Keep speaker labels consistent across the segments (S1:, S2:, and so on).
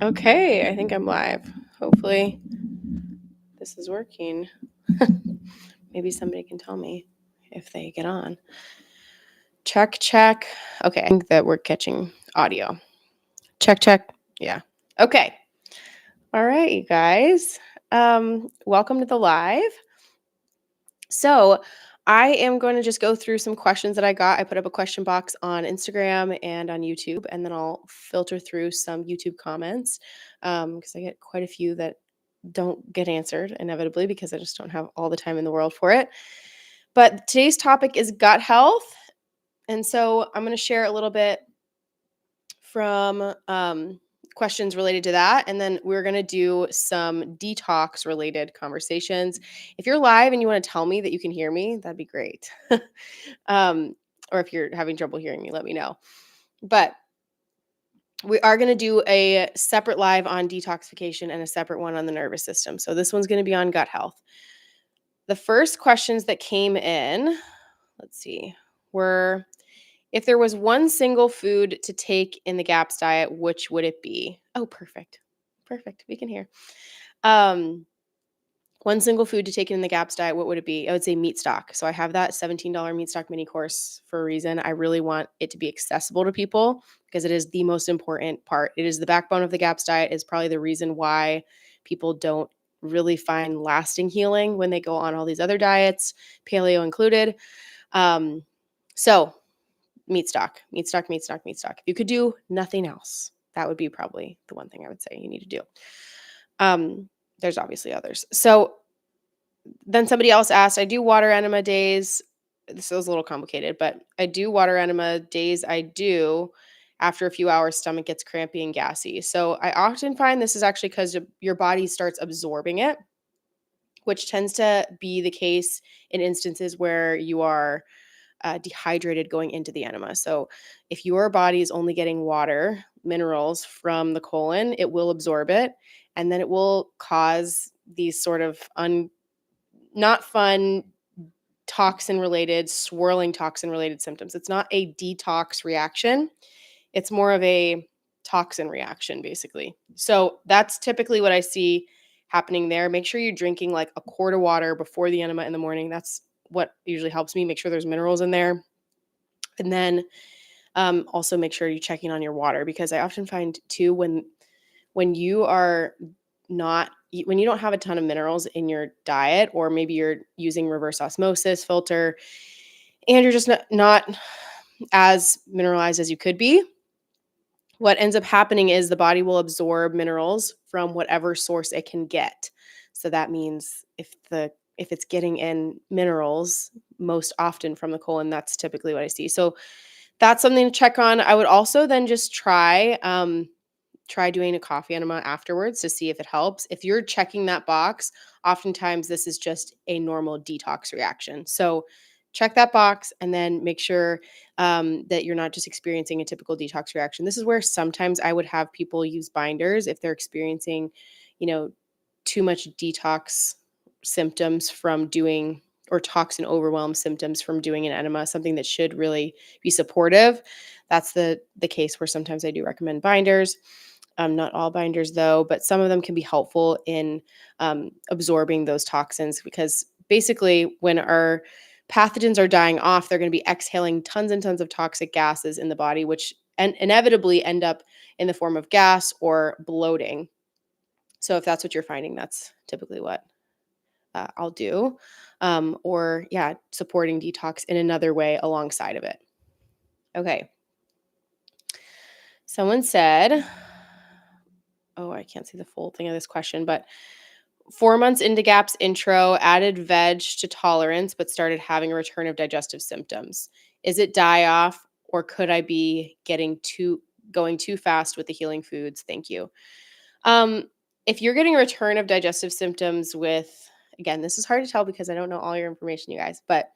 S1: Okay, I think I'm live. Hopefully this is working. Maybe somebody can tell me if they get on. Check. Okay, I think that we're catching audio. Check. Yeah. Okay. All right, you guys. Welcome to the live. So I am going to just go through some questions that I got. I put up a question box on Instagram and on YouTube, and then I'll filter through some YouTube comments because I get quite a few that don't get answered inevitably because I just don't have all the time in the world for it. But today's topic is gut health. And so I'm going to share a little bit from questions related to that. And then we're going to do some detox related conversations. If you're live and you want to tell me that you can hear me, that'd be great. Or if you're having trouble hearing me, let me know. But we are going to do a separate live on detoxification and a separate one on the nervous system. So this one's going to be on gut health. The first questions that came in, let's see, were if there was one single food to take in the GAPS diet, which would it be? Oh, perfect. We can hear. One single food to take in the GAPS diet, what would it be? I would say meat stock. So I have that $17 meat stock mini course for a reason. I really want it to be accessible to people because it is the most important part. It is the backbone of the GAPS diet. It's probably the reason why people don't really find lasting healing when they go on all these other diets, paleo included. So meat stock. If you could do nothing else, that would be probably the one thing I would say you need to do. There's obviously others. So then somebody else asked, I do water enema days. This was a little complicated, but I do water enema days. I do after a few hours, stomach gets crampy and gassy. So I often find this is actually because your body starts absorbing it, which tends to be the case in instances where you are dehydrated going into the enema. So if your body is only getting water, minerals from the colon, it will absorb it, and then it will cause these sort of not fun swirling toxin related symptoms. It's not a detox reaction. It's more of a toxin reaction, basically. So that's typically what I see happening there. Make sure you're drinking like a quart of water before the enema in the morning. That's what usually helps me. Make sure there's minerals in there. And then also make sure you're checking on your water, because I often find too when you are when you don't have a ton of minerals in your diet, or maybe you're using reverse osmosis filter and you're just not as mineralized as you could be, what ends up happening is the body will absorb minerals from whatever source it can get. So that means if it's getting in minerals most often from the colon, that's typically what I see. So that's something to check on. I would also then just try doing a coffee enema afterwards to see if it helps. If you're checking that box, oftentimes this is just a normal detox reaction. So check that box and then make sure that you're not just experiencing a typical detox reaction. This is where sometimes I would have people use binders if they're experiencing, too much detox symptoms from doing, or toxin overwhelm symptoms from doing an enema, something that should really be supportive. That's the case where sometimes I do recommend binders. Not all binders though, but some of them can be helpful in absorbing those toxins, because basically when our pathogens are dying off, they're going to be exhaling tons and tons of toxic gases in the body, which inevitably end up in the form of gas or bloating. So if that's what you're finding, that's typically what I'll do. Or supporting detox in another way alongside of it. Okay. Someone said, oh, I can't see the full thing of this question, but 4 months into GAPS intro, added veg to tolerance, but started having a return of digestive symptoms. Is it die off, or could I be going too fast with the healing foods? Thank you. If you're getting a return of digestive symptoms with, again, this is hard to tell because I don't know all your information, you guys, but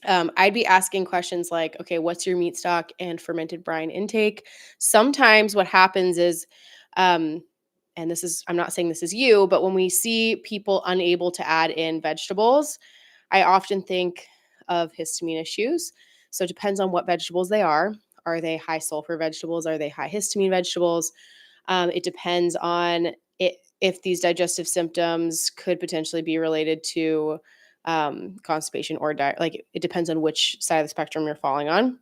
S1: I'd be asking questions like, okay, what's your meat stock and fermented brine intake? Sometimes what happens is, and I'm not saying this is you, but when we see people unable to add in vegetables, I often think of histamine issues. So it depends on what vegetables they are. Are they high sulfur vegetables? Are they high histamine vegetables? It depends on if these digestive symptoms could potentially be related to constipation or diet. Like it depends on which side of the spectrum you're falling on.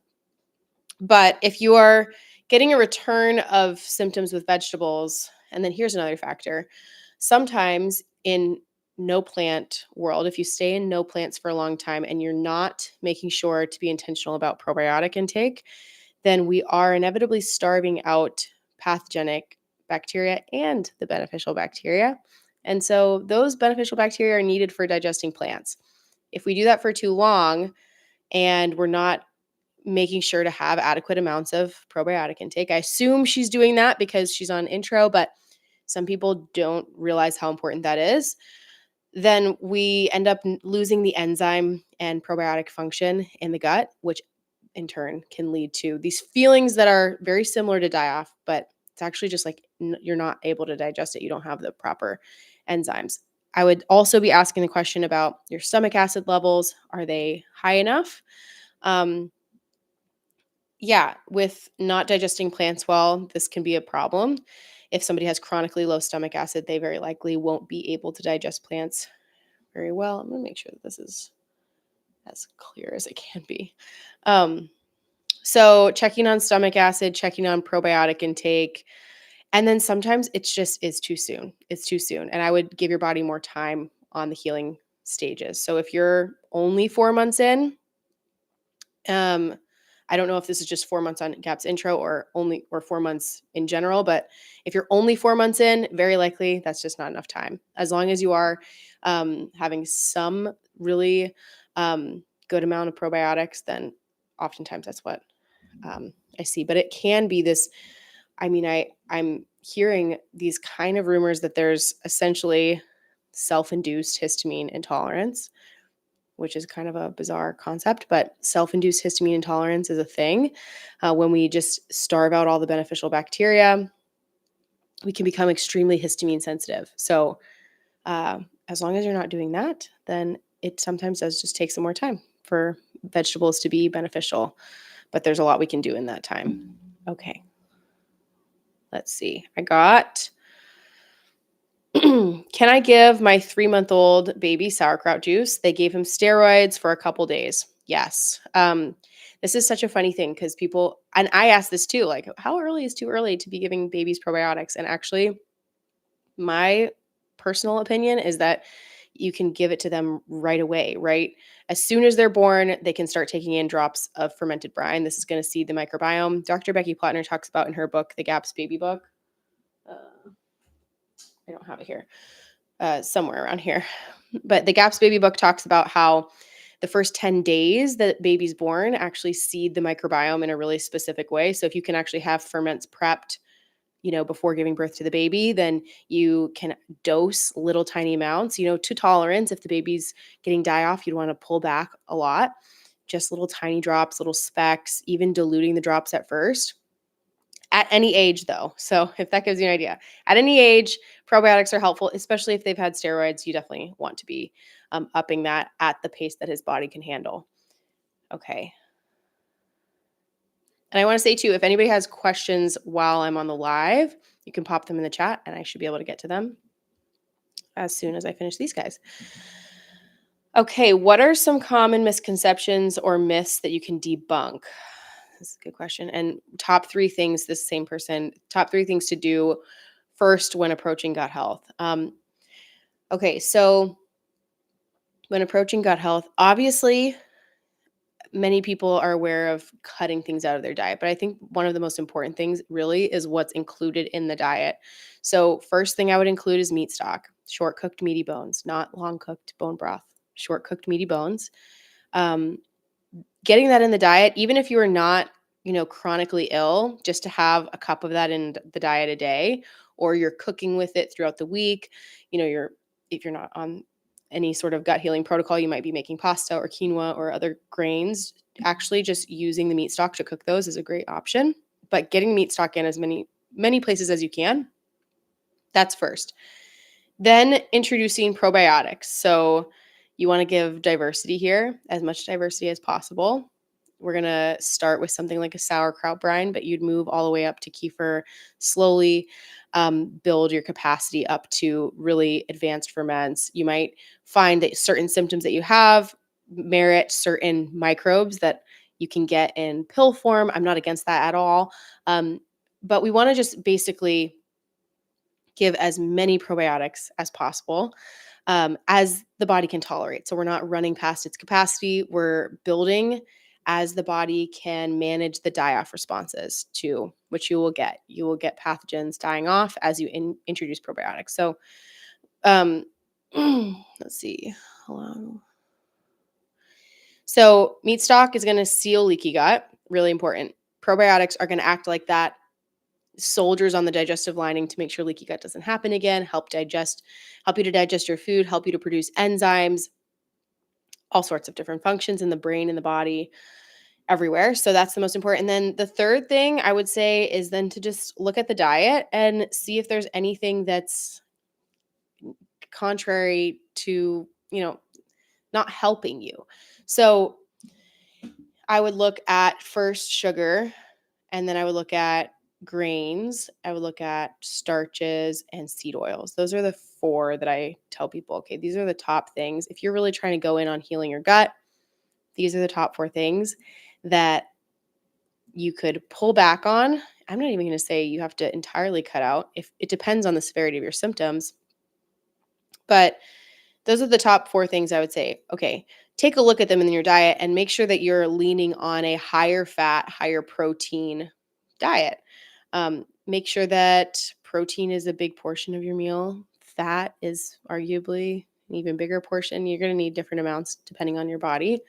S1: But if you are getting a return of symptoms with vegetables, and then here's another factor. Sometimes in no plant world, if you stay in no plants for a long time and you're not making sure to be intentional about probiotic intake, then we are inevitably starving out pathogenic bacteria and the beneficial bacteria. And so those beneficial bacteria are needed for digesting plants. If we do that for too long and we're not making sure to have adequate amounts of probiotic intake, I assume she's doing that because she's on intro, but some people don't realize how important that is. Then we end up losing the enzyme and probiotic function in the gut, which in turn can lead to these feelings that are very similar to die off, but it's actually just like you're not able to digest it. You don't have the proper enzymes. I would also be asking the question about your stomach acid levels. Are they high enough? Yeah, with not digesting plants well, this can be a problem. If somebody has chronically low stomach acid, they very likely won't be able to digest plants very well. I'm going to make sure that this is as clear as it can be. So checking on stomach acid, checking on probiotic intake, and then sometimes it's just is too soon. It's too soon. And I would give your body more time on the healing stages. So if you're only 4 months in, um, I don't know if this is just 4 months on GAPS intro or 4 months in general, but if you're only 4 months in, very likely that's just not enough time. As long as you are having some really good amount of probiotics, then oftentimes that's what I see. But it can be this. I mean, I'm hearing these kind of rumors that there's essentially self-induced histamine intolerance, which is kind of a bizarre concept, but self-induced histamine intolerance is a thing. When we just starve out all the beneficial bacteria, we can become extremely histamine sensitive. So as long as you're not doing that, then it sometimes does just take some more time for vegetables to be beneficial. But there's a lot we can do in that time. Okay. Let's see. I got, can I give my 3-month-old baby sauerkraut juice? They gave him steroids for a couple days. Yes. This is such a funny thing because people, and I asked this too, like, how early is too early to be giving babies probiotics? And actually, my personal opinion is that you can give it to them right away, right? As soon as they're born, they can start taking in drops of fermented brine. This is going to seed the microbiome. Dr. Becky Plattner talks about in her book, The GAPS Baby Book. I don't have it here, somewhere around here. But the GAPS Baby Book talks about how the first 10 days that baby's born actually seed the microbiome in a really specific way. So if you can actually have ferments prepped, before giving birth to the baby, then you can dose little tiny amounts, to tolerance. If the baby's getting die off, you'd want to pull back a lot, just little tiny drops, little specks, even diluting the drops at first. At any age, though. So if that gives you an idea, at any age, probiotics are helpful, especially if they've had steroids. You definitely want to be upping that at the pace that his body can handle. Okay. And I want to say too, if anybody has questions while I'm on the live, you can pop them in the chat and I should be able to get to them as soon as I finish these guys. Okay, what are some common misconceptions or myths that you can debunk? This is a good question. And top 3 things, this same person, top 3 things to do first when approaching gut health. Okay, so when approaching gut health, obviously many people are aware of cutting things out of their diet, but I think one of the most important things really is what's included in the diet. So first thing I would include is meat stock, short cooked meaty bones, not long cooked bone broth, short cooked meaty bones. Getting that in the diet, even if you are not, chronically ill, just to have a cup of that in the diet a day, or you're cooking with it throughout the week, if you're not on any sort of gut healing protocol, you might be making pasta or quinoa or other grains. Actually, just using the meat stock to cook those is a great option. But getting meat stock in as many places as you can, that's first. Then introducing probiotics. So you want to give diversity here, as much diversity as possible. we're going to start with something like a sauerkraut brine, but you'd move all the way up to kefir, slowly build your capacity up to really advanced ferments. You might find that certain symptoms that you have merit certain microbes that you can get in pill form. I'm not against that at all. But we want to just basically give as many probiotics as possible, as the body can tolerate. So we're not running past its capacity. We're building as the body can manage the die-off responses to which you will get. You will get pathogens dying off as you introduce probiotics. So um, let's see. Hold on. So meat stock is going to seal leaky gut. Really important. Probiotics are going to act like that soldiers on the digestive lining to make sure leaky gut doesn't happen again, help you to digest your food, help you to produce enzymes, all sorts of different functions in the brain, in the body, everywhere. So that's the most important. And then the third thing I would say is then to just look at the diet and see if there's anything that's contrary to, not helping you. So I would look at first sugar, and then I would look at grains, I would look at starches and seed oils. Those are the four that I tell people, okay, these are the top things. If you're really trying to go in on healing your gut, these are the top four things that you could pull back on. I'm not even going to say you have to entirely cut out. If it depends on the severity of your symptoms, but those are the top four things I would say. Okay, take a look at them in your diet and make sure that you're leaning on a higher fat, higher protein diet. Make sure that protein is a big portion of your meal. Fat is arguably an even bigger portion. You're going to need different amounts depending on your body.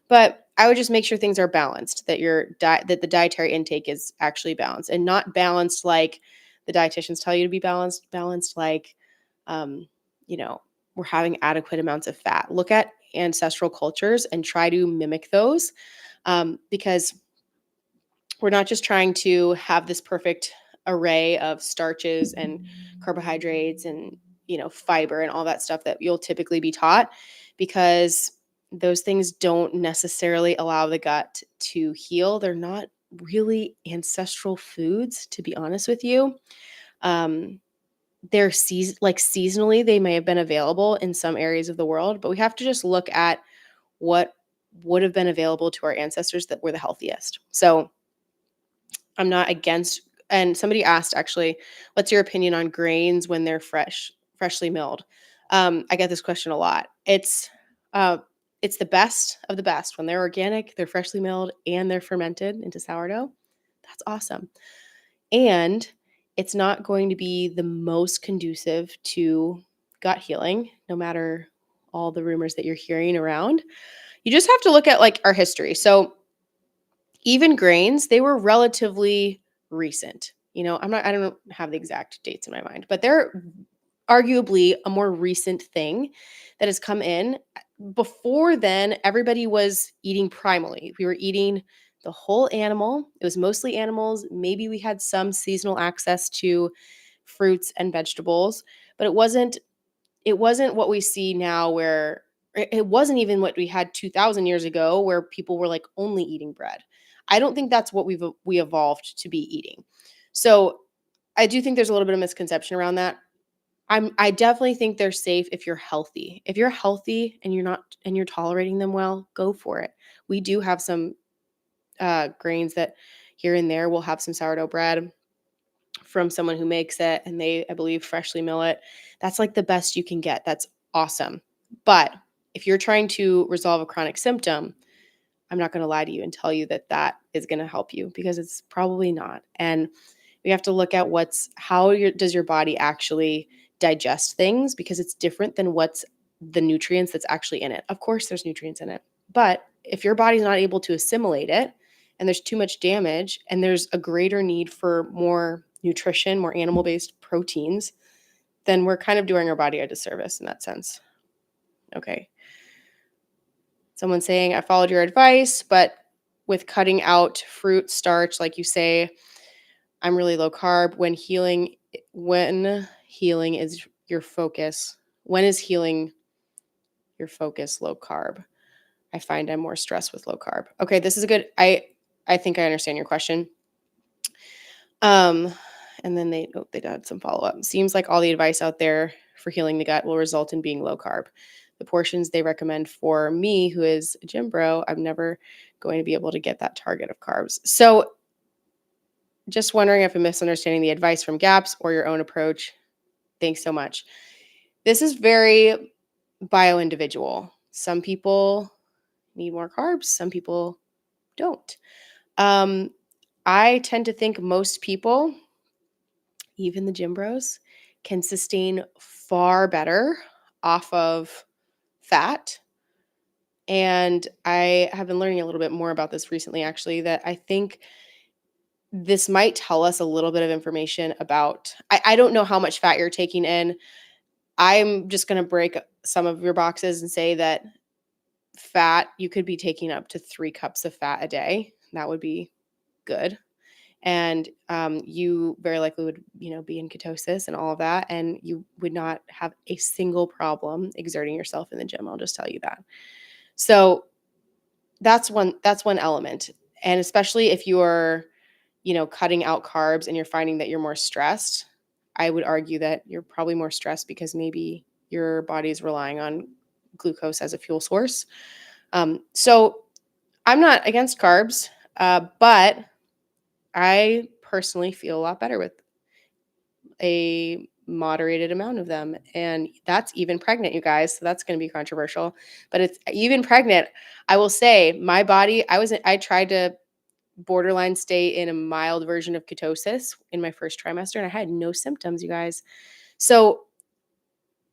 S1: But I would just make sure things are balanced, that that the dietary intake is actually balanced, and not balanced like the dietitians tell you to be balanced, like, um, you know, we're having adequate amounts of fat. Look at ancestral cultures and try to mimic those, because we're not just trying to have this perfect array of starches and carbohydrates and fiber and all that stuff that you'll typically be taught, because those things don't necessarily allow the gut to heal. They're not really ancestral foods, to be honest with you. They're seasonally they may have been available in some areas of the world, but we have to just look at what would have been available to our ancestors that were the healthiest. So I'm not against. And somebody asked, actually, what's your opinion on grains when they're freshly milled? I get this question a lot. It's the best of the best when they're organic, they're freshly milled, and they're fermented into sourdough. That's awesome. And it's not going to be the most conducive to gut healing, no matter all the rumors that you're hearing around. You just have to look at like our history. So even grains, they were relatively recent. I don't have the exact dates in my mind, but they're arguably a more recent thing that has come in. Before then, everybody was eating primally. We were eating the whole animal. It was mostly animals. Maybe we had some seasonal access to fruits and vegetables, but it wasn't what we see now, where it wasn't even what we had 2000 years ago, where people were like only eating bread. I don't think that's what we evolved to be eating. So I do think there's a little bit of misconception around that. I definitely think they're safe if you're healthy. If you're healthy and you're tolerating them well, go for it. We do have some grains that here and there will have some sourdough bread from someone who makes it, and they, I believe, freshly mill it. That's like the best you can get. That's awesome. But if you're trying to resolve a chronic symptom, I'm not going to lie to you and tell you that that is going to help you, because it's probably not. And we have to look at does your body actually digest things, because it's different than what's the nutrients that's actually in it. Of course, there's nutrients in it, but if your body's not able to assimilate it, and there's too much damage, and there's a greater need for more nutrition, more animal-based proteins, then we're kind of doing our body a disservice in that sense. Okay. Someone saying, I followed your advice, but with cutting out fruit, starch, like you say, I'm really low carb. When healing is your focus, when is healing your focus low carb? I find I'm more stressed with low carb. Okay, this is a good. I think I understand your question. Um, and then they had some follow up. Seems like all the advice out there for healing the gut will result in being low carb. The portions they recommend for me, who is a gym bro, I'm never going to be able to get that target of carbs. So, just wondering if I'm misunderstanding the advice from GAPS or your own approach. Thanks so much. This is very bio individual. Some people need more carbs, some people don't. Um, I tend to think most people, even the gym bros, can sustain far better off of fat. And I have been learning a little bit more about this recently, actually, that I think this might tell us a little bit of information about. I don't know how much fat you're taking in. I'm just going to break some of your boxes and say that fat, you could be taking up to 3 cups of fat a day. That would be good. And you very likely would, be in ketosis and all of that, and you would not have a single problem exerting yourself in the gym. I'll just tell you that. So that's one element, and especially if you're, cutting out carbs and you're finding that you're more stressed, I would argue that you're probably more stressed because maybe your body's relying on glucose as a fuel source. So I'm not against carbs, but I personally feel a lot better with a moderated amount of them. And that's even pregnant, you guys. So that's going to be controversial. But it's even pregnant. I will say my body, I tried to borderline stay in a mild version of ketosis in my first trimester, and I had no symptoms, you guys. So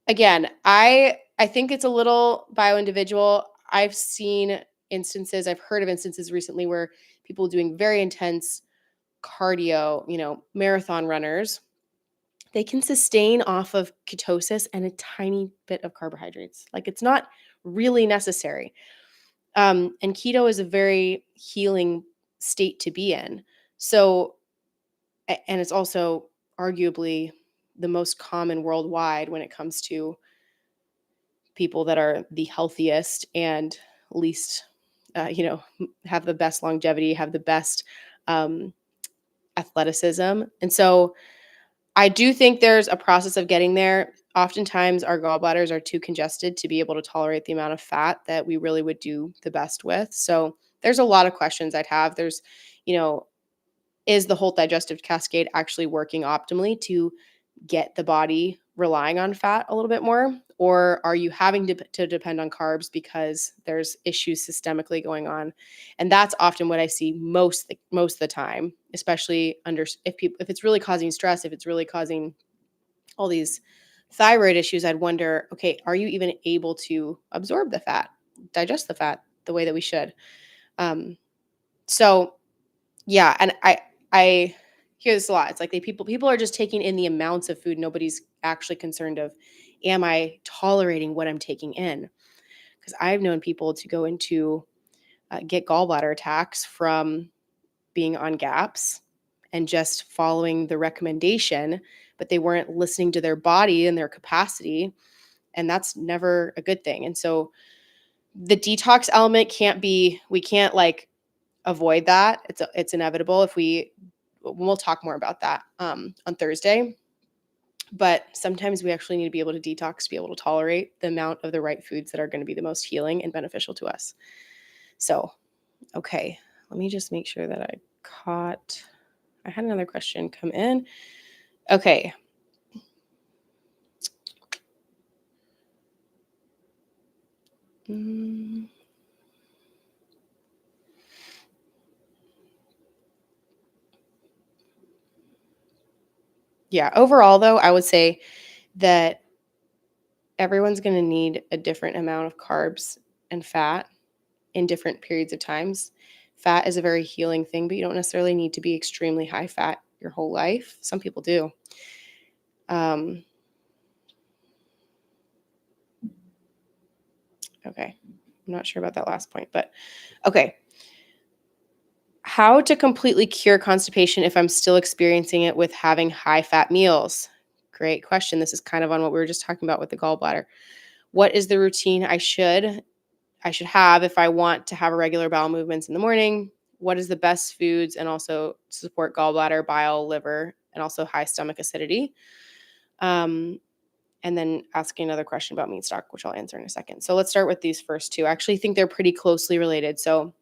S1: again, I think it's a little bio individual. I've heard of instances recently where people doing very intense cardio, marathon runners, they can sustain off of ketosis and a tiny bit of carbohydrates. Like, it's not really necessary. And keto is a very healing state to be in. So, and it's also arguably the most common worldwide when it comes to people that are the healthiest and least, have the best longevity, have the best um, athleticism. And so I do think there's a process of getting there. Oftentimes, our gallbladders are too congested to be able to tolerate the amount of fat that we really would do the best with. So there's a lot of questions I'd have. There's, you know, is the whole digestive cascade actually working optimally to get the body relying on fat a little bit more? Or are you having to depend on carbs because there's issues systemically going on? And that's often what I see most of the time, especially if it's really causing stress, if it's really causing all these thyroid issues. I'd wonder, okay, are you even able to absorb the fat, digest the fat the way that we should? Um, so yeah, and I hear this a lot. It's like people are just taking in the amounts of food. Nobody's actually concerned of, am I tolerating what I'm taking in? Because I've known people to go into get gallbladder attacks from being on GAPS and just following the recommendation, but they weren't listening to their body and their capacity, and that's never a good thing. And so the detox element we can't like avoid that. It's inevitable. We'll talk more about that on Thursday. But sometimes we actually need to be able to detox to be able to tolerate the amount of the right foods that are going to be the most healing and beneficial to us. So, okay, let me just make sure that I had another question come in. Okay. Yeah, overall though, I would say that everyone's going to need a different amount of carbs and fat in different periods of times. Fat is a very healing thing, but you don't necessarily need to be extremely high fat your whole life. Some people do. Okay. I'm not sure about that last point, but okay. How to completely cure constipation if I'm still experiencing it with having high fat meals? Great question. This is kind of on what we were just talking about with the gallbladder. What is the routine I should I should have if I want to have irregular bowel movements in the morning. What is the best foods and also support gallbladder, bile, liver, and also high stomach acidity? Um, and then asking another question about meat stock, which I'll answer in a second. So let's start with these first two. I actually think they're pretty closely related. So,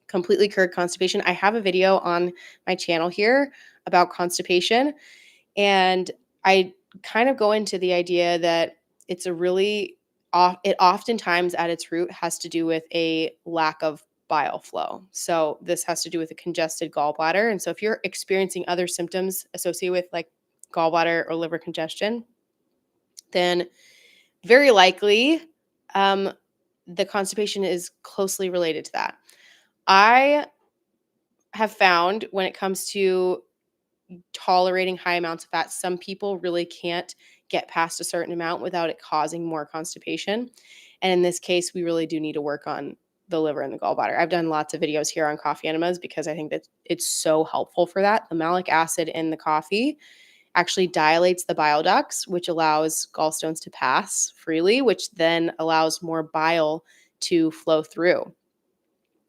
S1: completely cured constipation. I have a video on my channel here about constipation, and I kind of go into the idea that it's a really it oftentimes at its root has to do with a lack of bile flow. So this has to do with a congested gallbladder. And so if you're experiencing other symptoms associated with like gallbladder or liver congestion, then very likely um, the constipation is closely related to that. I have found when it comes to tolerating high amounts of fat, some people really can't get past a certain amount without it causing more constipation. And in this case, we really do need to work on the liver and the gallbladder. I've done lots of videos here on coffee enemas because I think that it's so helpful for that. The malic acid in the coffee actually dilates the bile ducts, which allows gallstones to pass freely, which then allows more bile to flow through.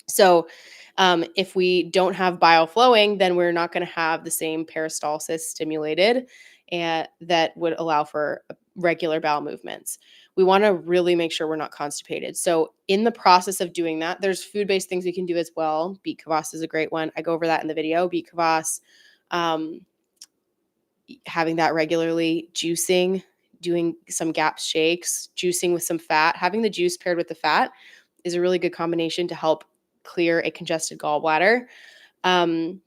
S1: So, if we don't have bile flowing, then we're not going to have the same peristalsis stimulated, and that would allow for regular bowel movements. We want to really make sure we're not constipated. So, in the process of doing that, there's food-based things we can do as well. Beet kvass is a great one. I go over that in the video. Beet kvass, um, having that regularly, juicing, doing some GAPS shakes, juicing with some fat, having the juice paired with the fat is a really good combination to help clear a congested gallbladder. Um,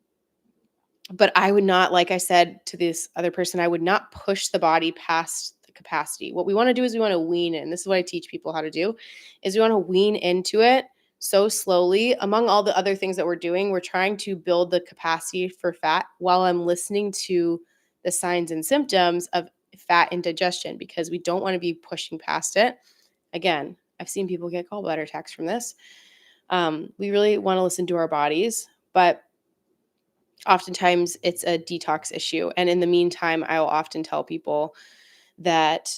S1: but I would not, like I said to this other person, I would not push the body past the capacity. What we want to do is we want to wean in. This is what I teach people how to do, is we want to wean into it so slowly. Among all the other things that we're doing, we're trying to build the capacity for fat while I'm listening to the signs and symptoms of fat indigestion, because we don't want to be pushing past it. Again, I've seen people get gallbladder attacks from this. We really want to listen to our bodies, but oftentimes it's a detox issue. And in the meantime, I will often tell people that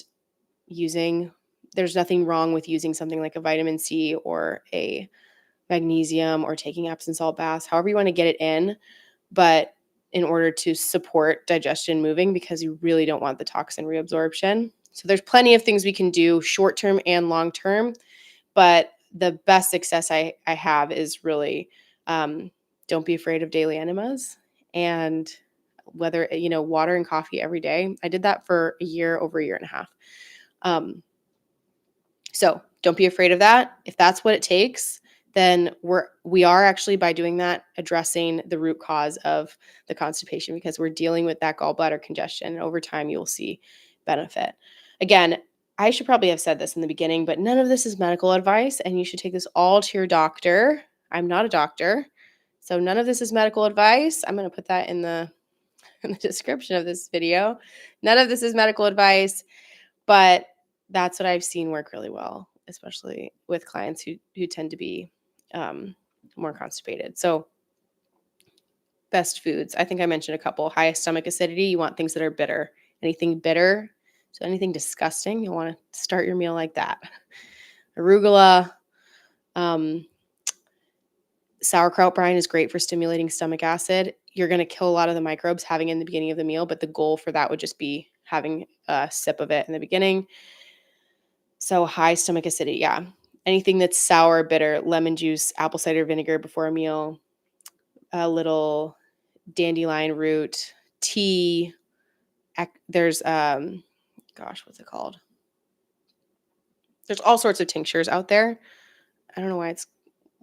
S1: there's nothing wrong with using something like a vitamin C or a magnesium or taking Epsom salt baths, however you want to get it in, but in order to support digestion moving, because you really don't want the toxin reabsorption. So there's plenty of things we can do short term and long term, but the best success I have is really don't be afraid of daily enemas, and whether, water and coffee every day. I did that for over a year and a half. So don't be afraid of that. If that's what it takes, then we are actually, by doing that, addressing the root cause of the constipation, because we're dealing with that gallbladder congestion. And over time, you will see benefit. Again, I should probably have said this in the beginning, but none of this is medical advice, and you should take this all to your doctor. I'm not a doctor, so none of this is medical advice. I'm going to put that in the description of this video. None of this is medical advice, but that's what I've seen work really well, especially with clients who tend to be more constipated. So best foods, I think I mentioned a couple. Highest stomach acidity, you want things that are bitter. Anything bitter, so anything disgusting, you want to start your meal like that. Arugula, sauerkraut brine is great for stimulating stomach acid. You're going to kill a lot of the microbes having it in the beginning of the meal, but the goal for that would just be having a sip of it in the beginning. So high stomach acidity, yeah. Anything that's sour, bitter, lemon juice, apple cider vinegar before a meal, a little dandelion root, tea. There's, what's it called? There's all sorts of tinctures out there. I don't know why it's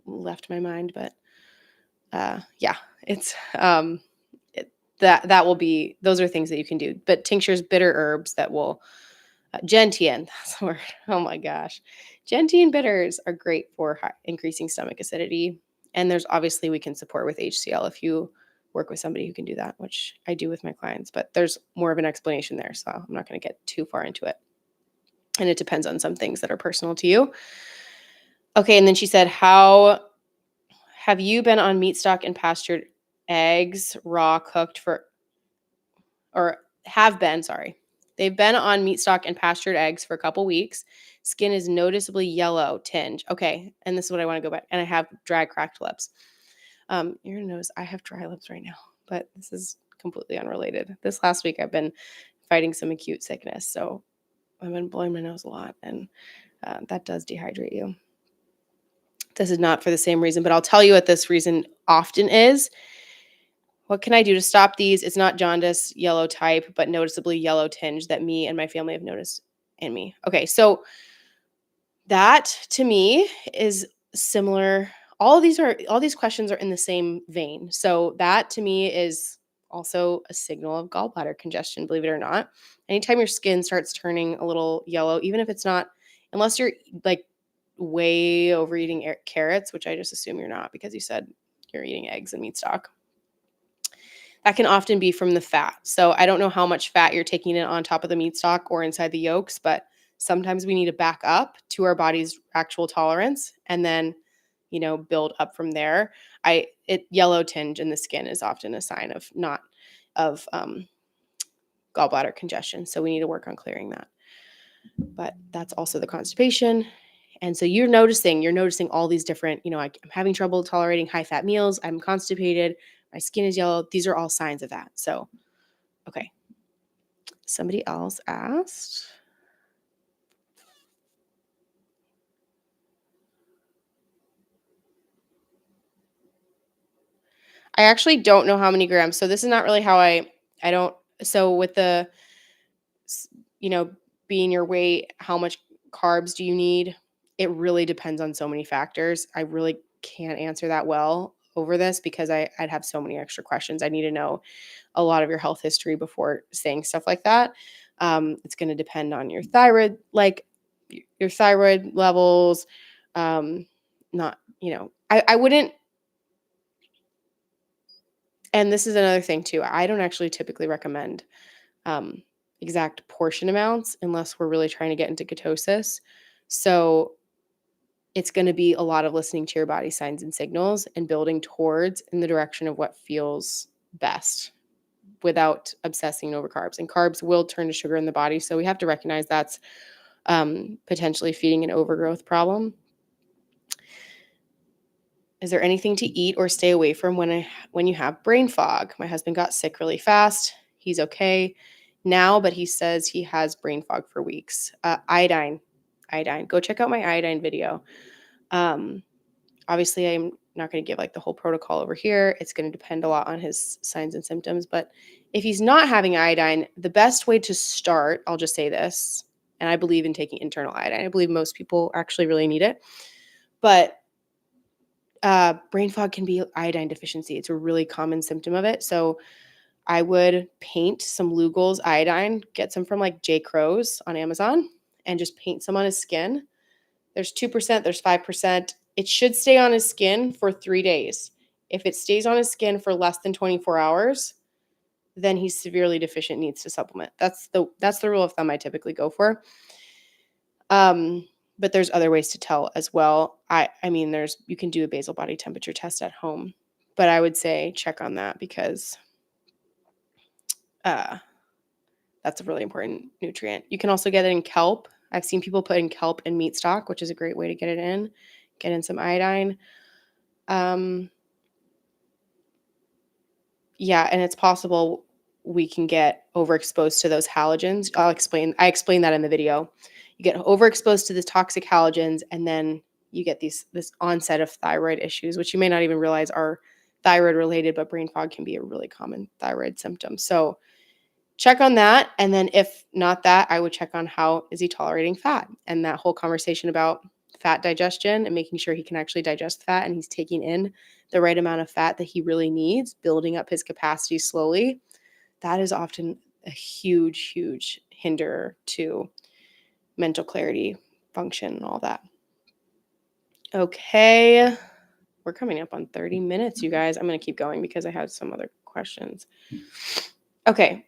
S1: left my mind, but yeah, it's that will be, those are things that you can do. But tinctures, bitter herbs that will gentian, that's the word. Oh my gosh. Gentian bitters are great for increasing stomach acidity. And there's obviously, we can support with HCl if you work with somebody who can do that, which I do with my clients, but there's more of an explanation there. So I'm not going to get too far into it. And it depends on some things that are personal to you. Okay. And then she said, how have you been on meat stock and pastured eggs, raw, cooked have been, sorry. They've been on meat stock and pastured eggs for a couple weeks. Skin is noticeably yellow tinge. Okay, and this is what I want to go back. And I have dry, cracked lips. You're gonna notice I have dry lips right now, but this is completely unrelated. This last week I've been fighting some acute sickness, so I've been blowing my nose a lot, and that does dehydrate you. This is not for the same reason, but I'll tell you what this reason often is. What can I do to stop these? It's not jaundice, yellow type, but noticeably yellow tinge that me and my family have noticed in me. Okay, so that to me is similar. All these questions are in the same vein. So that to me is also a signal of gallbladder congestion, believe it or not. Anytime your skin starts turning a little yellow, even if it's not, unless you're like way overeating carrots, which I just assume you're not because you said you're eating eggs and meat stock. That can often be from the fat. So I don't know how much fat you're taking in on top of the meat stock or inside the yolks, but sometimes we need to back up to our body's actual tolerance and then, build up from there. Yellow tinge in the skin is often a sign of not of gallbladder congestion. So we need to work on clearing that. But that's also the constipation. And so you're noticing all these different, I'm having trouble tolerating high fat meals. I'm constipated. My skin is yellow. These are all signs of that. So, okay. Somebody else asked. I actually don't know how many grams. So this is not really how I don't, so with the, you know, being your weight, how much carbs do you need? It really depends on so many factors. I really can't answer that well over this because I'd have so many extra questions. I need to know a lot of your health history before saying stuff like that. It's going to depend on your thyroid, like your thyroid levels. Not, I wouldn't. And this is another thing too. I don't actually typically recommend exact portion amounts unless we're really trying to get into ketosis. So it's going to be a lot of listening to your body signs and signals and building towards in the direction of what feels best without obsessing over carbs. And carbs will turn to sugar in the body. So we have to recognize that's potentially feeding an overgrowth problem. Is there anything to eat or stay away from when you have brain fog? My husband got sick really fast. He's okay now, but he says he has brain fog for weeks. Iodine. Go check out my iodine video. Obviously, I'm not going to give like the whole protocol over here. It's going to depend a lot on his signs and symptoms. But if he's not having iodine, the best way to start, I'll just say this, and I believe in taking internal iodine. I believe most people actually really need it. But brain fog can be iodine deficiency. It's a really common symptom of it. So I would paint some Lugol's iodine, get some from like J. Crow's on Amazon, and just paint some on his skin. There's 2%, there's 5%. It should stay on his skin for 3 days. If it stays on his skin for less than 24 hours, then he's severely deficient, needs to supplement. That's the rule of thumb I typically go for. But there's other ways to tell as well. I mean, you can do a basal body temperature test at home, but I would say check on that because that's a really important nutrient. You can also get it in kelp. I've seen people put in kelp in meat stock, which is a great way to get it in. Get in some iodine. Yeah, and it's possible we can get overexposed to those halogens. I explain that in the video. You get overexposed to the toxic halogens, and then you get this onset of thyroid issues, which you may not even realize are thyroid related, but brain fog can be a really common thyroid symptom. So check on that. And then if not that, I would check on how is he tolerating fat, and that whole conversation about fat digestion and making sure he can actually digest fat and he's taking in the right amount of fat that he really needs, building up his capacity slowly. That is often a huge, huge hinder to mental clarity, function, and all that. Okay. We're coming up on 30 minutes, you guys. I'm going to keep going because I had some other questions. Okay.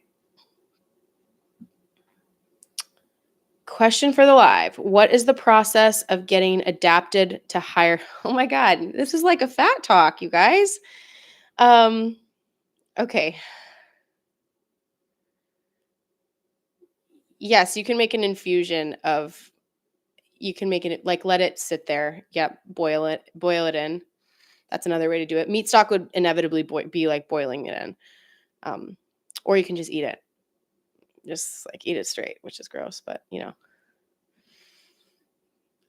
S1: Question for the live. What is the process of getting adapted to higher? Oh my God, this is like a fat talk, you guys. Okay. Yes, you can make an infusion of, You can make it like let it sit there. Yep, boil it in. That's another way to do it. Meat stock would inevitably be like boiling it in. Um, or you can just eat it. Just like eat it straight, which is gross, but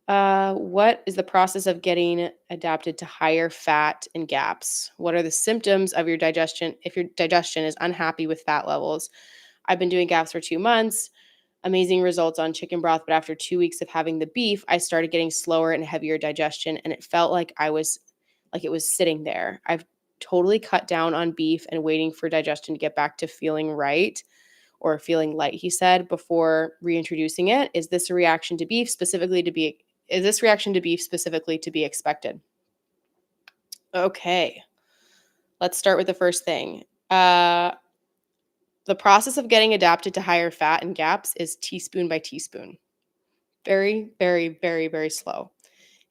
S1: what is the process of getting adapted to higher fat and gaps? What are the symptoms of your digestion if your digestion is unhappy with fat levels? I've been doing gaps for 2 months. Amazing results on chicken broth, but after 2 weeks of having the beef, I started getting slower and heavier digestion, and it felt like it was sitting there. I've totally cut down on beef and waiting for digestion to get back to feeling right or feeling light, he said, before reintroducing it. Is this reaction to beef specifically to be expected? Okay, let's start with the first thing. The process of getting adapted to higher fat and gaps is teaspoon by teaspoon. Very, very, very, very slow.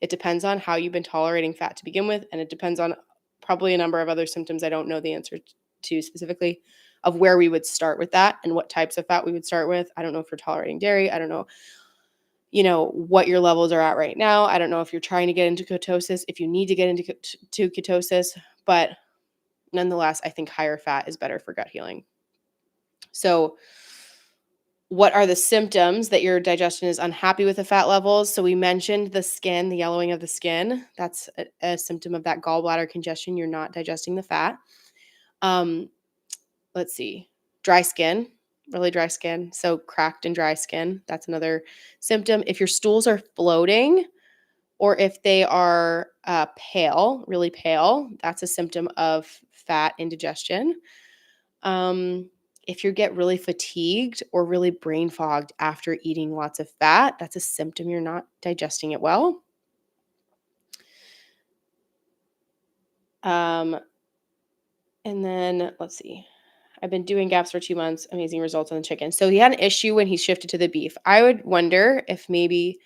S1: It depends on how you've been tolerating fat to begin with, and it depends on probably a number of other symptoms I don't know the answer to specifically of where we would start with that and what types of fat we would start with. I don't know if you're tolerating dairy. I don't know, what your levels are at right now. I don't know if you're trying to get into ketosis, if you need to get into ketosis, but nonetheless, I think higher fat is better for gut healing. So, what are the symptoms that your digestion is unhappy with the fat levels? So we mentioned the skin, the yellowing of the skin. That's a symptom of that gallbladder congestion. You're not digesting the fat. Um, let's see, dry skin, really dry skin. So cracked and dry skin. That's another symptom. If your stools are floating or if they are pale, really pale, that's a symptom of fat indigestion. If you get really fatigued or really brain fogged after eating lots of fat, that's a symptom you're not digesting it well. And then let's see. I've been doing gaps for 2 months. Amazing results on the chicken. So he had an issue when he shifted to the beef. I would wonder if maybe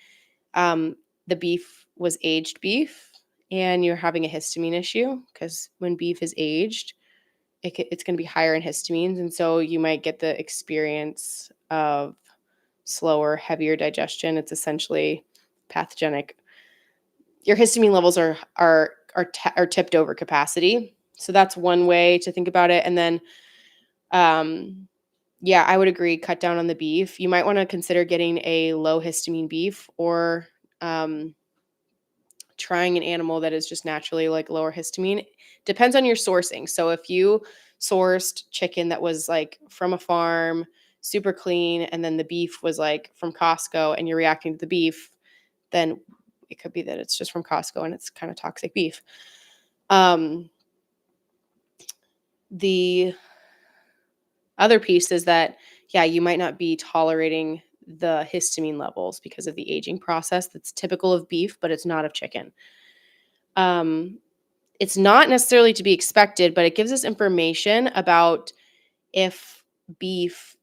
S1: the beef was aged beef and you're having a histamine issue because when beef is aged, it's going to be higher in histamines. And so you might get the experience of slower, heavier digestion. It's essentially pathogenic. Your histamine levels are tipped over capacity. So that's one way to think about it. And then, yeah, I would agree. Cut down on the beef. You might want to consider getting a low histamine beef or trying an animal that is just naturally like lower histamine. Depends on your sourcing. So if you sourced chicken that was like from a farm, super clean, and then the beef was like from Costco and you're reacting to the beef, then it could be that it's just from Costco and it's kind of toxic beef. The other piece is that, yeah, you might not be tolerating the histamine levels because of the aging process that's typical of beef, but it's not of chicken. It's not necessarily to be expected, but it gives us information about if beef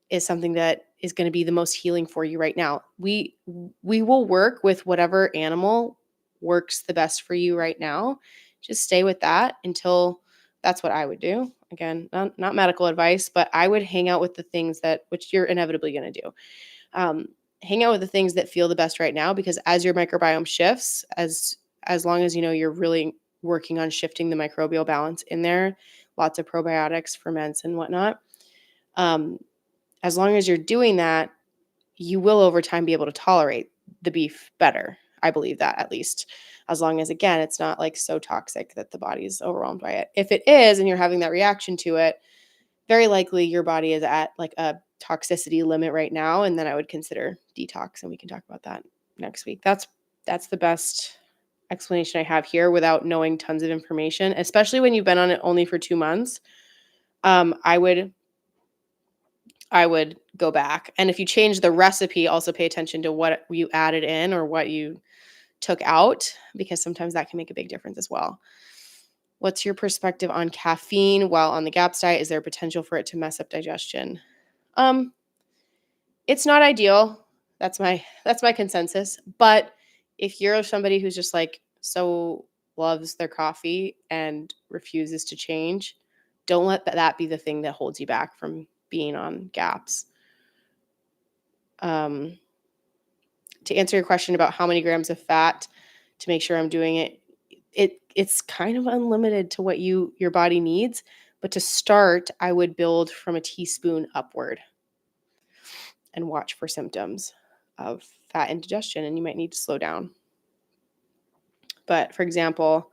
S1: is something that is going to be the most healing for you right now. We will work with whatever animal works the best for you right now. Just stay with that until that's what I would do. Again, not medical advice, but I would hang out with the things that which you're inevitably going to do. Hang out with the things that feel the best right now because as your microbiome shifts, as long as you're really working on shifting the microbial balance in there, lots of probiotics, ferments, and whatnot. As long as you're doing that, you will over time be able to tolerate the beef better. I believe that at least, as long as again it's not like so toxic that the body is overwhelmed by it. If it is, and you're having that reaction to it, very likely your body is at like a toxicity limit right now, and then I would consider detox, and we can talk about that next week. That's the best explanation I have here without knowing tons of information, especially when you've been on it only for 2 months. I would go back. And if you change the recipe, also pay attention to what you added in or what you took out, because sometimes that can make a big difference as well. What's your perspective on caffeine while on the GAPS diet? Is there potential for it to mess up digestion? It's not ideal. That's my consensus. But if you're somebody who's just like so loves their coffee and refuses to change, don't let that be the thing that holds you back from being on GAPS. to answer your question about how many grams of fat to make sure I'm doing it, it's kind of unlimited to what your body needs. But to start, I would build from a teaspoon upward and watch for symptoms of fat indigestion, and you might need to slow down. But for example,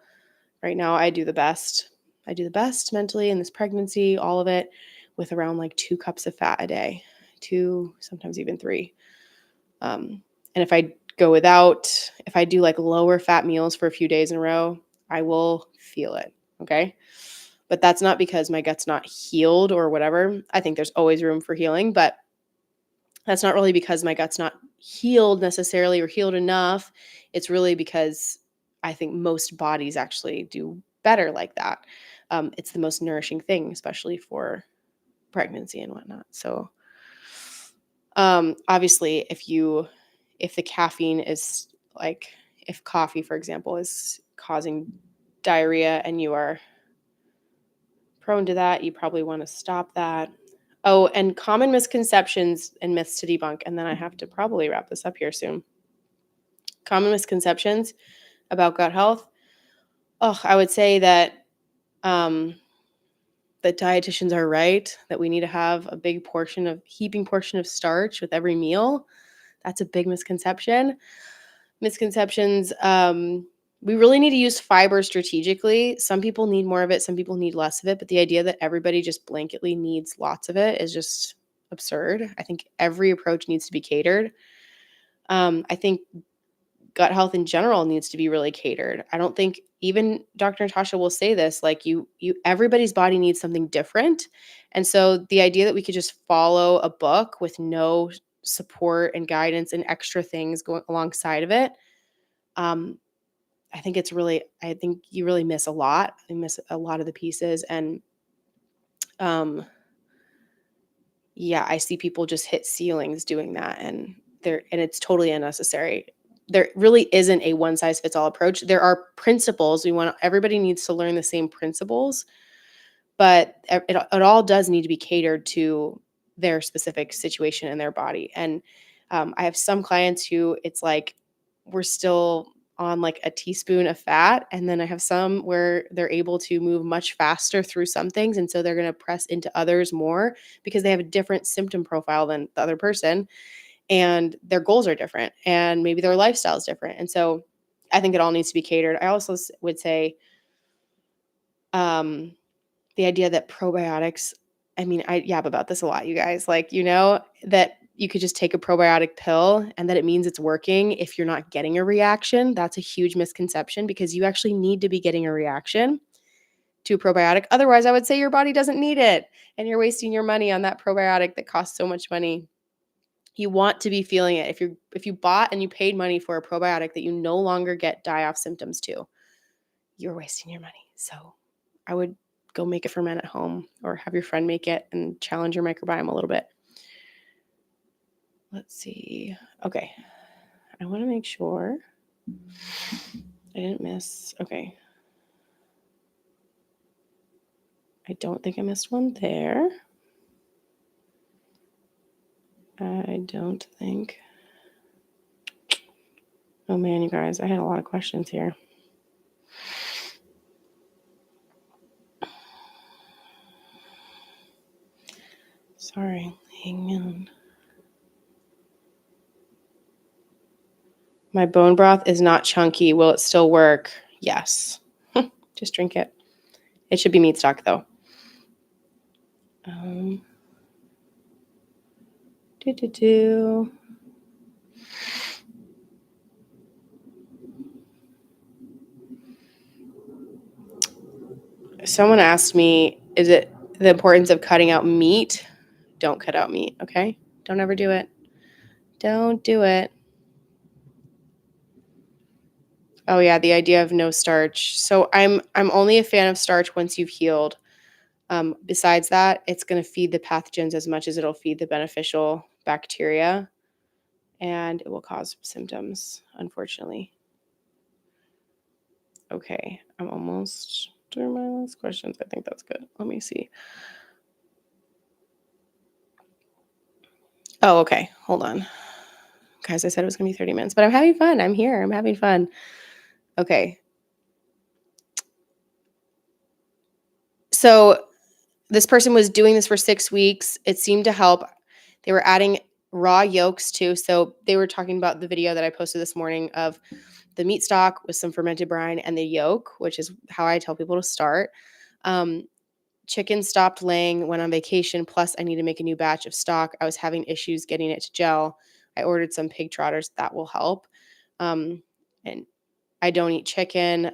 S1: right now I do the best. I do the best mentally in this pregnancy, all of it, with around like 2 cups of fat a day, 2, sometimes even 3. And if I go without, if I do like lower fat meals for a few days in a row, I will feel it. Okay. But that's not because my gut's not healed or whatever. I think there's always room for healing, but that's not really because my gut's not healed necessarily or healed enough. It's really because I think most bodies actually do better like that. It's the most nourishing thing, especially for pregnancy and whatnot. So, obviously, if the caffeine is like, if coffee, for example, is causing diarrhea and you are prone to that, you probably want to stop that. Oh, and common misconceptions and myths to debunk. And then I have to probably wrap this up here soon. Common misconceptions about gut health. Oh, I would say that that dietitians are right, that we need to have a big heaping portion of starch with every meal. That's a big misconception. Misconceptions. We really need to use fiber strategically. Some people need more of it, some people need less of it, but the idea that everybody just blanketly needs lots of it is just absurd. I think every approach needs to be catered. I think gut health in general needs to be really catered. I don't think even Dr. Natasha will say this, like everybody's body needs something different. And so the idea that we could just follow a book with no support and guidance and extra things going alongside of it, um, I think you really miss a lot. You miss a lot of the pieces. And um, yeah, I see people just hit ceilings doing that, and it's totally unnecessary. There really isn't a one size fits all approach. There are principles. Everybody needs to learn the same principles, but it all does need to be catered to their specific situation in their body. And I have some clients who it's like we're still on like a teaspoon of fat, and then I have some where they're able to move much faster through some things, and so they're going to press into others more because they have a different symptom profile than the other person, and their goals are different, and maybe their lifestyle is different. And so I think it all needs to be catered. I also would say the idea that probiotics, I mean, I yap about this a lot, you guys, like, that you could just take a probiotic pill and that it means it's working if you're not getting a reaction. That's a huge misconception because you actually need to be getting a reaction to a probiotic. Otherwise, I would say your body doesn't need it and you're wasting your money on that probiotic that costs so much money. You want to be feeling it. If you bought and you paid money for a probiotic that you no longer get die-off symptoms to, you're wasting your money. So I would go make it ferment at home or have your friend make it and challenge your microbiome a little bit. Let's see. Okay. I want to make sure I didn't miss. Okay. I don't think I missed one there. I don't think. Oh man, you guys, I had a lot of questions here. Sorry, hang on. My bone broth is not chunky. Will it still work? Yes. Just drink it. It should be meat stock though. Someone asked me, is it the importance of cutting out meat? Don't cut out meat, okay? Don't ever do it. Don't do it. Oh yeah, the idea of no starch. So I'm only a fan of starch once you've healed. Besides that, it's going to feed the pathogens as much as it'll feed the beneficial bacteria, and it will cause symptoms, unfortunately. Okay, I'm almost through my last questions. I think that's good. Let me see. Oh, okay. Hold on. Guys, I said it was going to be 30 minutes, but I'm having fun. I'm here. I'm having fun. Okay. So this person was doing this for 6 weeks. It seemed to help. They were adding raw yolks too. So they were talking about the video that I posted this morning of the meat stock with some fermented brine and the yolk, which is how I tell people to start. Chicken stopped laying, went on vacation. Plus, I need to make a new batch of stock. I was having issues getting it to gel. I ordered some pig trotters. That will help. And I don't eat chicken.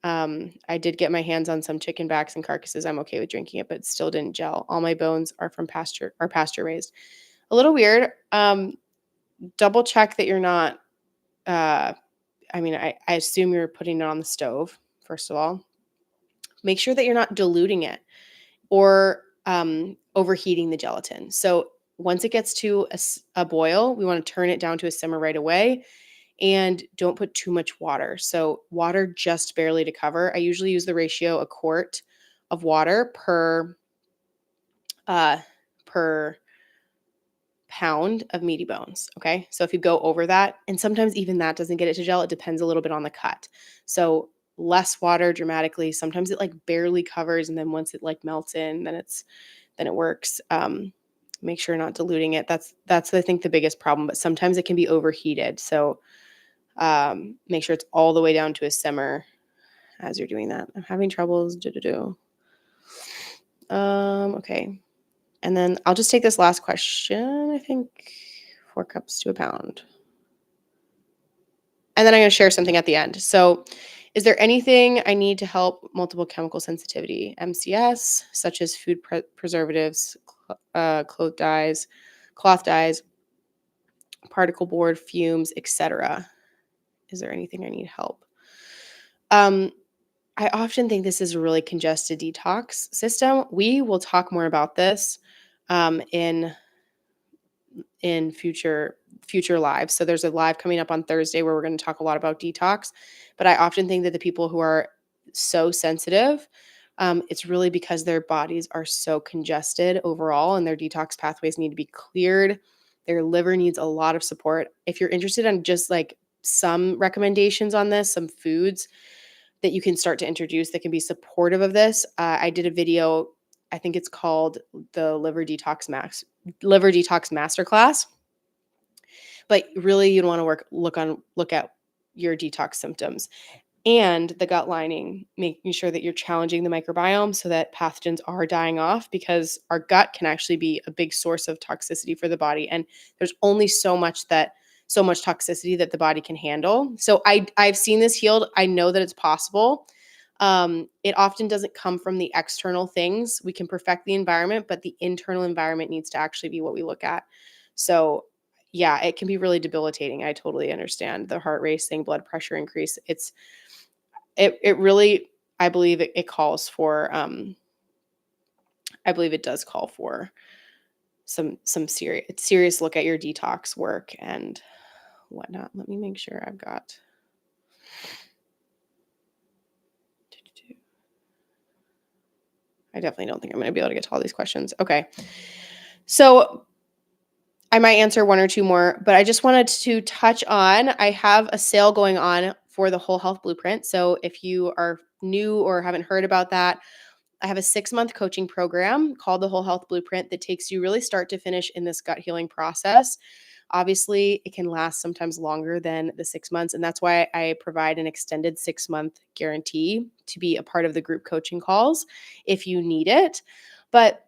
S1: I did get my hands on some chicken backs and carcasses. I'm okay with drinking it, but it still didn't gel. All my bones are from pasture raised. A little weird. Double check that you're not, I assume you're putting it on the stove, first of all. Make sure that you're not diluting it or overheating the gelatin. So once it gets to a boil, we want to turn it down to a simmer right away. And don't put too much water. So water just barely to cover. I usually use the ratio a quart of water per pound of meaty bones. Okay. So if you go over that, and sometimes even that doesn't get it to gel, it depends a little bit on the cut. So less water dramatically. Sometimes it like barely covers, and then once it like melts in, then it works. Make sure you're not diluting it. That's I think the biggest problem, but sometimes it can be overheated. So make sure it's all the way down to a simmer as you're doing that. I'm having troubles. Okay. And then I'll just take this last question. I think 4 cups to a pound. And then I'm going to share something at the end. So is there anything I need to help multiple chemical sensitivity? MCS, such as food preservatives, cloth dyes, particle board, fumes, etc. Is there anything I need help? I often think this is a really congested detox system. We will talk more about this in future lives. So there's a live coming up on Thursday where we're going to talk a lot about detox. But I often think that the people who are so sensitive, it's really because their bodies are so congested overall, and their detox pathways need to be cleared. Their liver needs a lot of support. If you're interested in just like some recommendations on this, some foods that you can start to introduce that can be supportive of this. I did a video, I think it's called the Liver Detox Masterclass. But really you'd want to look at your detox symptoms and the gut lining, making sure that you're challenging the microbiome so that pathogens are dying off, because our gut can actually be a big source of toxicity for the body. And there's only so much toxicity that the body can handle. So I've seen this healed. I know that it's possible. It often doesn't come from the external things. We can perfect the environment, but the internal environment needs to actually be what we look at. So yeah, it can be really debilitating. I totally understand the heart racing, blood pressure increase. It really, I believe it calls for, I believe it does call for some serious look at your detox work and whatnot. Let me make sure I've got. I definitely don't think I'm going to be able to get to all these questions. Okay. So I might answer 1 or 2 more, but I just wanted to touch on, I have a sale going on for the Whole Health Blueprint. So if you are new or haven't heard about that, I have a 6-month coaching program called the Whole Health Blueprint that takes you really start to finish in this gut healing process. Obviously, it can last sometimes longer than the 6 months. And that's why I provide an extended 6-month guarantee to be a part of the group coaching calls if you need it. But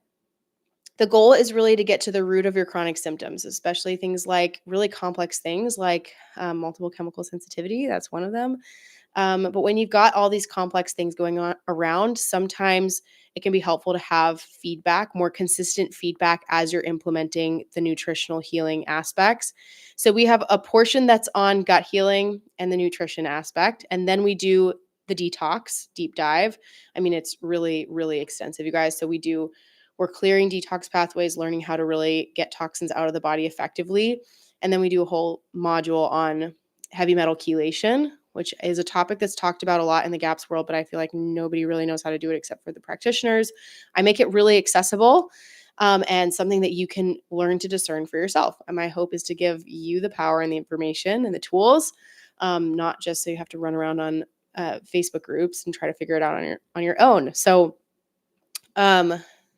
S1: the goal is really to get to the root of your chronic symptoms, especially things like really complex things like multiple chemical sensitivity. That's one of them. But when you've got all these complex things going on around, sometimes it can be helpful to have feedback, more consistent feedback as you're implementing the nutritional healing aspects. So we have a portion that's on gut healing and the nutrition aspect, and then we do the detox deep dive. I mean, it's really, really extensive, you guys. So we're clearing detox pathways, learning how to really get toxins out of the body effectively. And then we do a whole module on heavy metal chelation, which is a topic that's talked about a lot in the GAPS world, but I feel like nobody really knows how to do it except for the practitioners. I make it really accessible. and something that you can learn to discern for yourself. And my hope is to give you the power and the information and the tools, not just so you have to run around on Facebook groups and try to figure it out on your own. So um,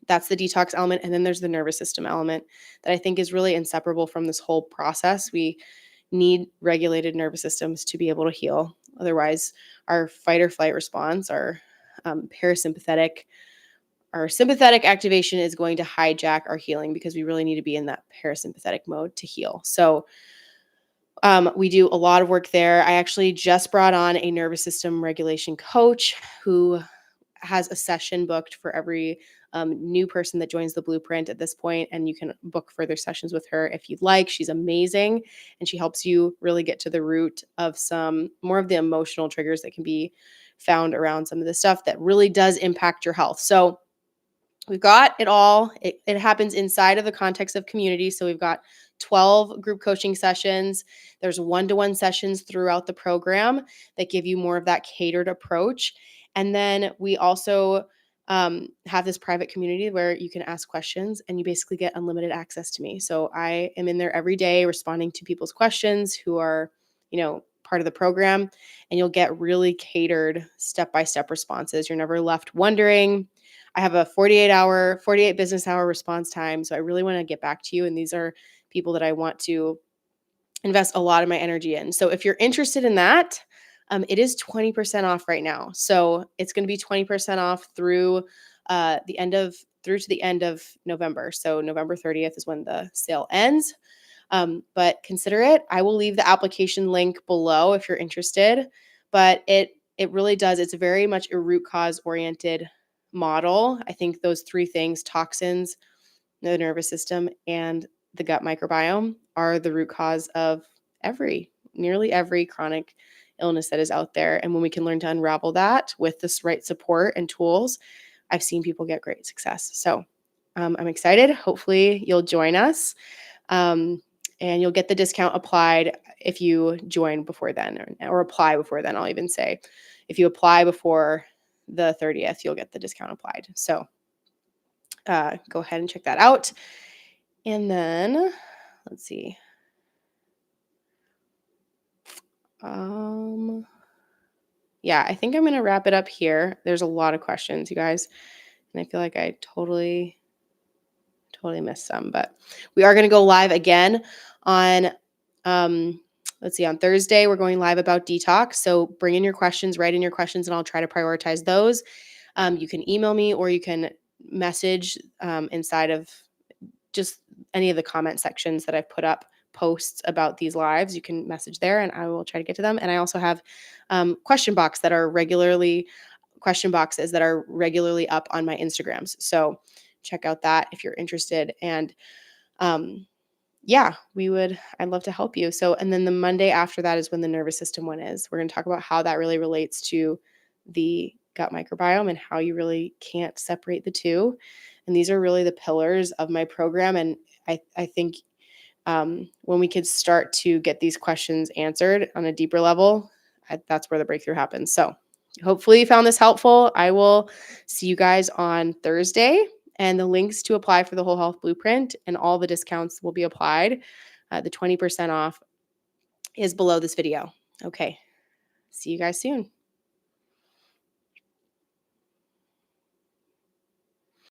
S1: that's the detox element. And then there's the nervous system element that I think is really inseparable from this whole process. We need regulated nervous systems to be able to heal. Otherwise, our fight or flight response, parasympathetic, our sympathetic activation is going to hijack our healing because we really need to be in that parasympathetic mode to heal. So we do a lot of work there. I actually just brought on a nervous system regulation coach who has a session booked for every new person that joins the blueprint at this point, and you can book further sessions with her if you'd like. She's amazing, and she helps you really get to the root of some more of the emotional triggers that can be found around some of the stuff that really does impact your health. So we've got it all. It happens inside of the context of community. So we've got 12 group coaching sessions. There's one-to-one sessions throughout the program that give you more of that catered approach. And then we also have this private community where you can ask questions and you basically get unlimited access to me. So I am in there every day responding to people's questions who are, part of the program, and you'll get really catered step-by-step responses. You're never left wondering. I have a 48 business hour response time. So I really want to get back to you. And these are people that I want to invest a lot of my energy in. So if you're interested in that, it is 20% off right now. So it's going to be 20% off through to the end of November. So November 30th is when the sale ends. But consider it. I will leave the application link below if you're interested. But it really does. It's very much a root cause oriented model. I think those three things, toxins, the nervous system, and the gut microbiome, are the root cause of nearly every chronic illness that is out there. And when we can learn to unravel that with this right support and tools, I've seen people get great success. So I'm excited. Hopefully you'll join us. And you'll get the discount applied if you join before then or apply before then. I'll even say if you apply before the 30th, you'll get the discount applied. So go ahead and check that out. And then let's see. Yeah, I think I'm going to wrap it up here. There's a lot of questions, you guys. And I feel like I totally missed some, but we are going to go live again on, on Thursday. We're going live about detox. So bring in your questions, write in your questions, and I'll try to prioritize those. You can email me or you can message inside of just any of the comment sections that I've put up posts about these lives. You can message there and I will try to get to them. And I also have question boxes that are regularly up on my Instagrams. So check out that if you're interested. And I'd love to help you. So, and then the Monday after that is when the nervous system one is. We're going to talk about how that really relates to the gut microbiome and how you really can't separate the two. And these are really the pillars of my program. And I think when we could start to get these questions answered on a deeper level, that's where the breakthrough happens. So hopefully you found this helpful. I will see you guys on Thursday, and the links to apply for the Whole Health Blueprint and all the discounts will be applied. The 20% off is below this video. Okay. See you guys soon.